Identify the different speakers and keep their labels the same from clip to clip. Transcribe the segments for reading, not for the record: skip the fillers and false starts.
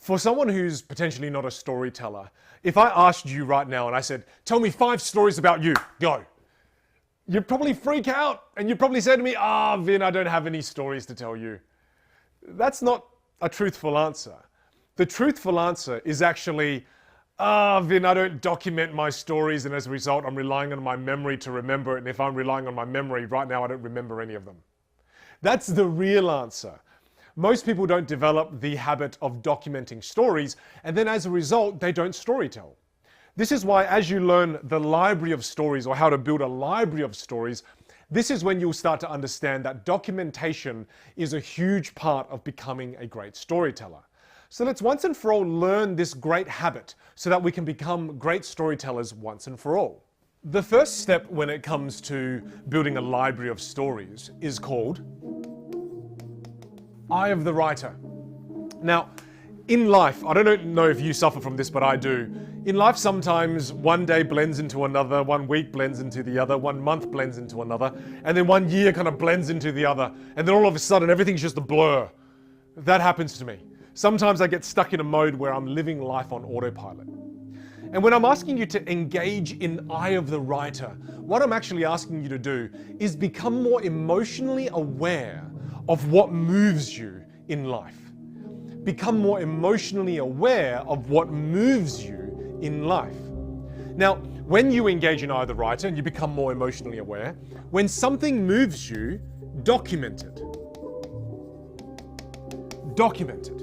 Speaker 1: For someone who's potentially not a storyteller, if I asked you right now and I said, tell me 5 stories about you, go. You'd probably freak out and you'd probably say to me, Vin, I don't have any stories to tell you. That's not a truthful answer. The truthful answer is actually, Vin, I don't document my stories and as a result I'm relying on my memory to remember it, and if I'm relying on my memory right now I don't remember any of them. That's the real answer. Most people don't develop the habit of documenting stories, and then as a result, they don't storytell. This is why as you learn the library of stories or how to build a library of stories, this is when you'll start to understand that documentation is a huge part of becoming a great storyteller. So let's once and for all learn this great habit so that we can become great storytellers once and for all. The first step when it comes to building a library of stories is called Eye of the Writer. Now, in life, I don't know if you suffer from this, but I do. In life, sometimes one day blends into another, 1 week blends into the other, 1 month blends into another, and then 1 year kind of blends into the other, and then all of a sudden everything's just a blur. That happens to me. Sometimes I get stuck in a mode where I'm living life on autopilot. And when I'm asking you to engage in Eye of the Writer, what I'm actually asking you to do is become more emotionally aware of what moves you in life. Become more emotionally aware of what moves you in life. Now, when you engage in Eye of the Writer and you become more emotionally aware, when something moves you, document it. Document it.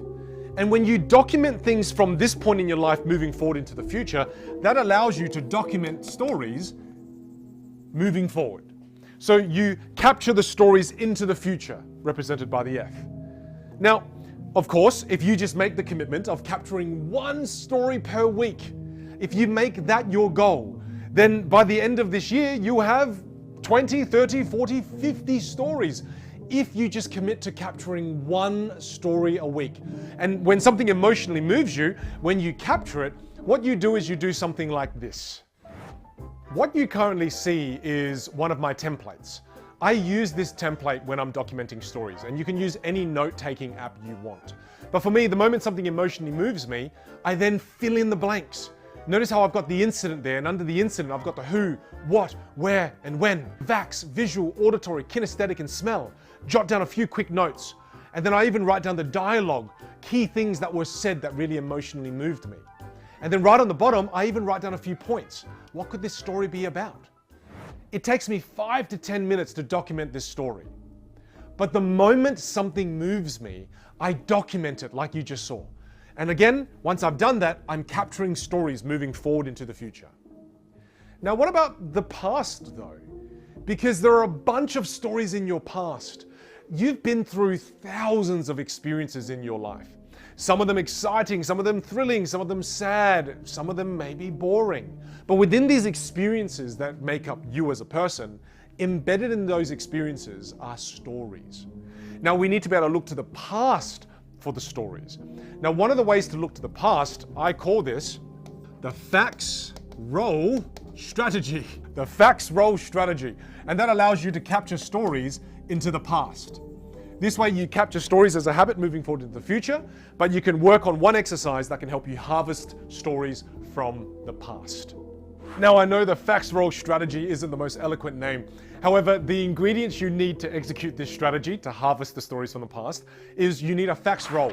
Speaker 1: And when you document things from this point in your life moving forward into the future, that allows you to document stories moving forward. So you capture the stories into the future, represented by the F. Now, of course, if you just make the commitment of capturing 1 story per week, if you make that your goal, then by the end of this year, you have 20, 30, 40, 50 stories. If you just commit to capturing 1 story a week. And when something emotionally moves you, when you capture it, what you do is you do something like this. What you currently see is one of my templates. I use this template when I'm documenting stories, and you can use any note-taking app you want. But for me, the moment something emotionally moves me, I then fill in the blanks. Notice how I've got the incident there, and under the incident I've got the who, what, where, and when. VAX, visual, auditory, kinesthetic, and smell. Jot down a few quick notes. And then I even write down the dialogue, key things that were said that really emotionally moved me. And then right on the bottom, I even write down a few points. What could this story be about? It takes me 5 to 10 minutes to document this story. But the moment something moves me, I document it like you just saw. And again, once I've done that, I'm capturing stories moving forward into the future. Now, what about the past though? Because there are a bunch of stories in your past. You've been through thousands of experiences in your life. Some of them exciting, some of them thrilling, some of them sad, some of them maybe boring. But within these experiences that make up you as a person, embedded in those experiences are stories. Now we need to be able to look to the past for the stories. Now one of the ways to look to the past, I call this the facts roll strategy. The facts roll strategy. And that allows you to capture stories into the past. This way you capture stories as a habit moving forward into the future, but you can work on one exercise that can help you harvest stories from the past. Now I know the facts roll strategy isn't the most eloquent name. However, the ingredients you need to execute this strategy to harvest the stories from the past is you need a fax roll.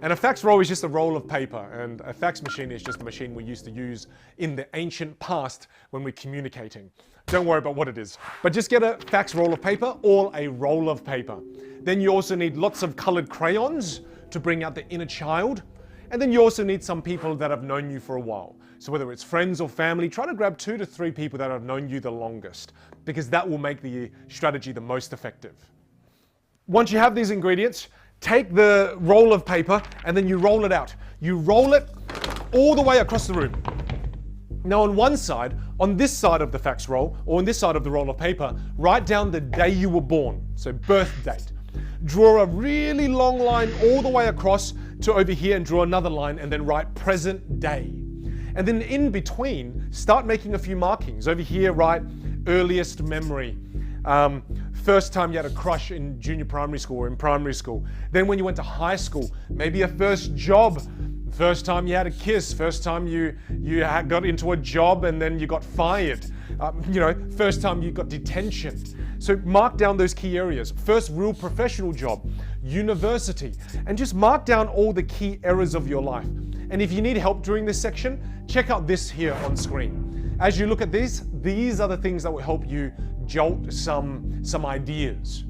Speaker 1: And a fax roll is just a roll of paper, and a fax machine is just a machine we used to use in the ancient past when we're communicating. Don't worry about what it is. But just get a fax roll of paper or a roll of paper. Then you also need lots of colored crayons to bring out the inner child. And then you also need some people that have known you for a while. So whether it's friends or family, try to grab 2 to 3 people that have known you the longest, because that will make the strategy the most effective. Once you have these ingredients, take the roll of paper and then you roll it out. You roll it all the way across the room. Now on one side, on this side of the fax roll, or on this side of the roll of paper, write down the day you were born, so birth date. Draw a really long line all the way across to over here and draw another line and then write present day. And then in between, start making a few markings. Over here, write earliest memory. First time you had a crush in junior primary school or in primary school. Then when you went to high school, maybe a first job First time you had a kiss, first time you got into a job and then you got fired. First time you got detention. So mark down those key areas. First real professional job, university, and just mark down all the key eras of your life. And if you need help during this section, check out this here on screen. As you look at these are the things that will help you jolt some ideas.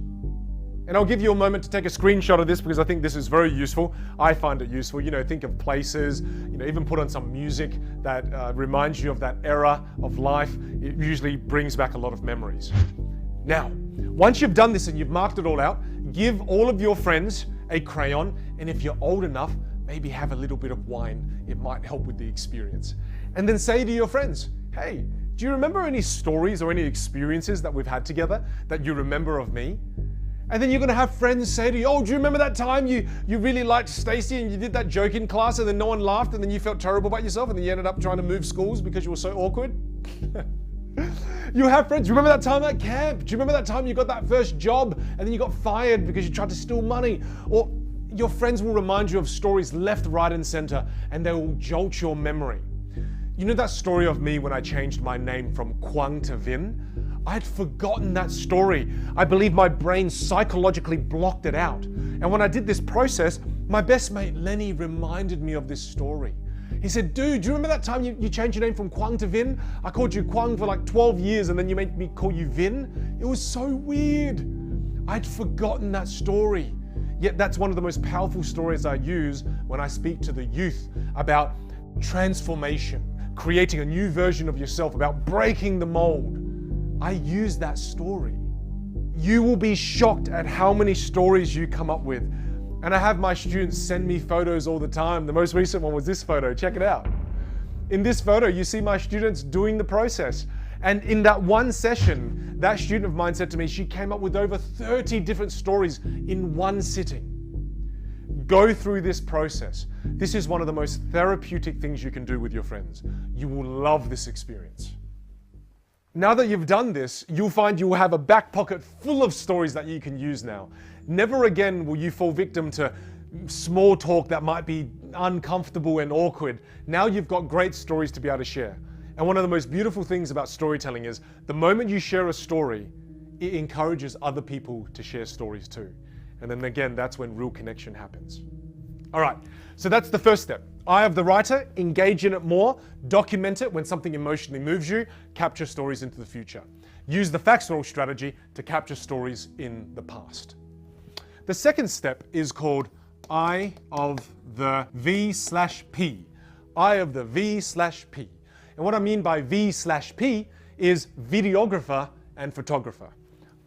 Speaker 1: And I'll give you a moment to take a screenshot of this because I think this is very useful. I find it useful. Think of places, even put on some music that reminds you of that era of life. It usually brings back a lot of memories. Now, once you've done this and you've marked it all out, give all of your friends a crayon, and if you're old enough, maybe have a little bit of wine. It might help with the experience. And then say to your friends, hey, do you remember any stories or any experiences that we've had together that you remember of me? And then you're going to have friends say to you, oh, do you remember that time you really liked Stacy and you did that joke in class and then no one laughed and then you felt terrible about yourself and then you ended up trying to move schools because you were so awkward? You have friends, remember that time at camp? Do you remember that time you got that first job and then you got fired because you tried to steal money? Or your friends will remind you of stories left, right, and center, and they will jolt your memory. You know that story of me when I changed my name from Quang to Vin? I'd forgotten that story. I believe my brain psychologically blocked it out. And when I did this process, my best mate Lenny reminded me of this story. He said, dude, do you remember that time you changed your name from Quang to Vin? I called you Quang for like 12 years and then you made me call you Vin? It was so weird. I'd forgotten that story. Yet that's one of the most powerful stories I use when I speak to the youth about transformation, creating a new version of yourself, about breaking the mold. I use that story. You will be shocked at how many stories you come up with. And I have my students send me photos all the time. The most recent one was this photo. Check it out. In this photo, you see my students doing the process. And in that one session, that student of mine said to me, she came up with over 30 different stories in one sitting. Go through this process. This is one of the most therapeutic things you can do with your friends. You will love this experience. Now that you've done this, you'll find you will have a back pocket full of stories that you can use now. Never again will you fall victim to small talk that might be uncomfortable and awkward. Now you've got great stories to be able to share. And one of the most beautiful things about storytelling is the moment you share a story, it encourages other people to share stories too. And then again, that's when real connection happens. All right, so that's the first step. Eye of the writer, engage in it more, document it when something emotionally moves you, capture stories into the future. Use the facts roll strategy to capture stories in the past. The second step is called Eye of the V/P. Eye of the V/P. And what I mean by V/P is videographer and photographer.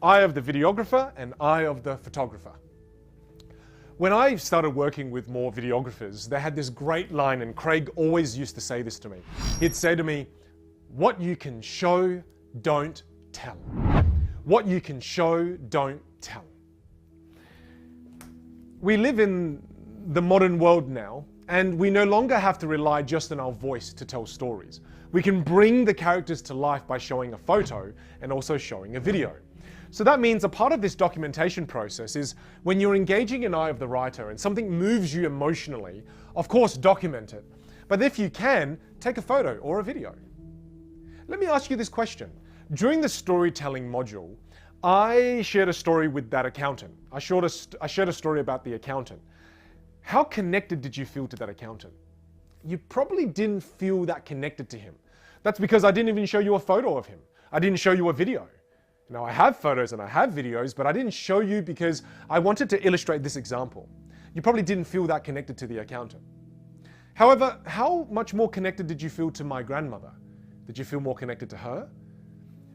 Speaker 1: Eye of the videographer and eye of the photographer. When I started working with more videographers, they had this great line, and Craig always used to say this to me. He'd say to me, what you can show, don't tell. What you can show, don't tell. We live in the modern world now, and we no longer have to rely just on our voice to tell stories. We can bring the characters to life by showing a photo and also showing a video. So that means a part of this documentation process is when you're engaging in Eye of the Writer and something moves you emotionally, of course, document it. But if you can, take a photo or a video. Let me ask you this question. During the storytelling module, I shared a story with that accountant. I shared a story about the accountant. How connected did you feel to that accountant? You probably didn't feel that connected to him. That's because I didn't even show you a photo of him. I didn't show you a video. Now, I have photos and I have videos, but I didn't show you because I wanted to illustrate this example. You probably didn't feel that connected to the accountant. However, how much more connected did you feel to my grandmother? Did you feel more connected to her?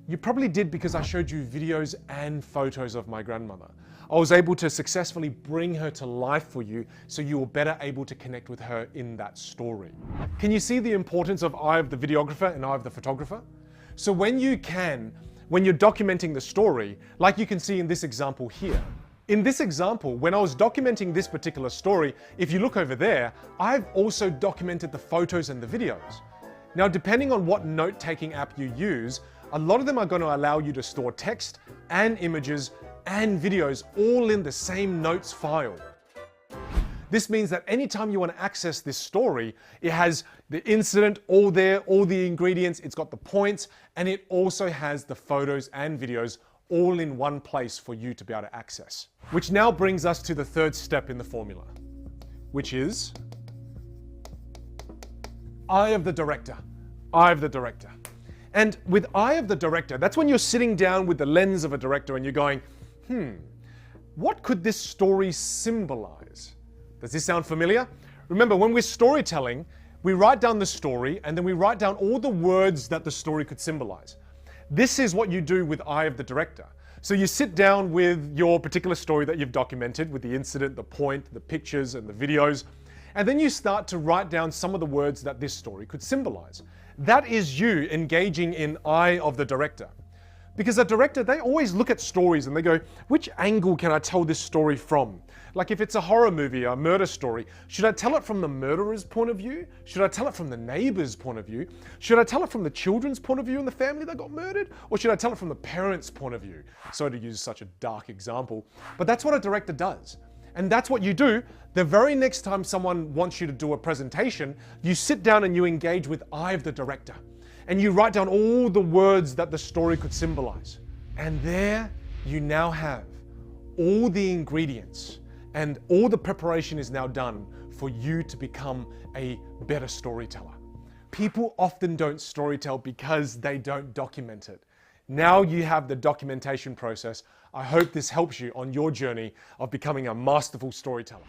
Speaker 1: You probably did because I showed you videos and photos of my grandmother. I was able to successfully bring her to life for you so you were better able to connect with her in that story. Can you see the importance of eye of the videographer and eye of the photographer? So when you're documenting the story, like you can see in this example here. In this example, when I was documenting this particular story, if you look over there, I've also documented the photos and the videos. Now, depending on what note-taking app you use, a lot of them are going to allow you to store text and images and videos all in the same notes file. This means that anytime you want to access this story, it has the incident all there, all the ingredients, it's got the points, and it also has the photos and videos all in one place for you to be able to access. Which now brings us to the third step in the formula, which is eye of the director. Eye of the director. And with eye of the director, that's when you're sitting down with the lens of a director and you're going, what could this story symbolize? Does this sound familiar? Remember, when we're storytelling, we write down the story and then we write down all the words that the story could symbolize. This is what you do with eye of the director. So you sit down with your particular story that you've documented with the incident, the point, the pictures, and the videos, and then you start to write down some of the words that this story could symbolize. That is you engaging in eye of the director. Because a director, they always look at stories and they go, which angle can I tell this story from? Like if it's a horror movie, a murder story, should I tell it from the murderer's point of view? Should I tell it from the neighbor's point of view? Should I tell it from the children's point of view in the family that got murdered? Or should I tell it from the parents' point of view? Sorry to use such a dark example, but that's what a director does. And that's what you do. The very next time someone wants you to do a presentation, you sit down and you engage with eye of the director. And you write down all the words that the story could symbolize. And there you now have all the ingredients and all the preparation is now done for you to become a better storyteller. People often don't storytell because they don't document it. Now you have the documentation process. I hope this helps you on your journey of becoming a masterful storyteller.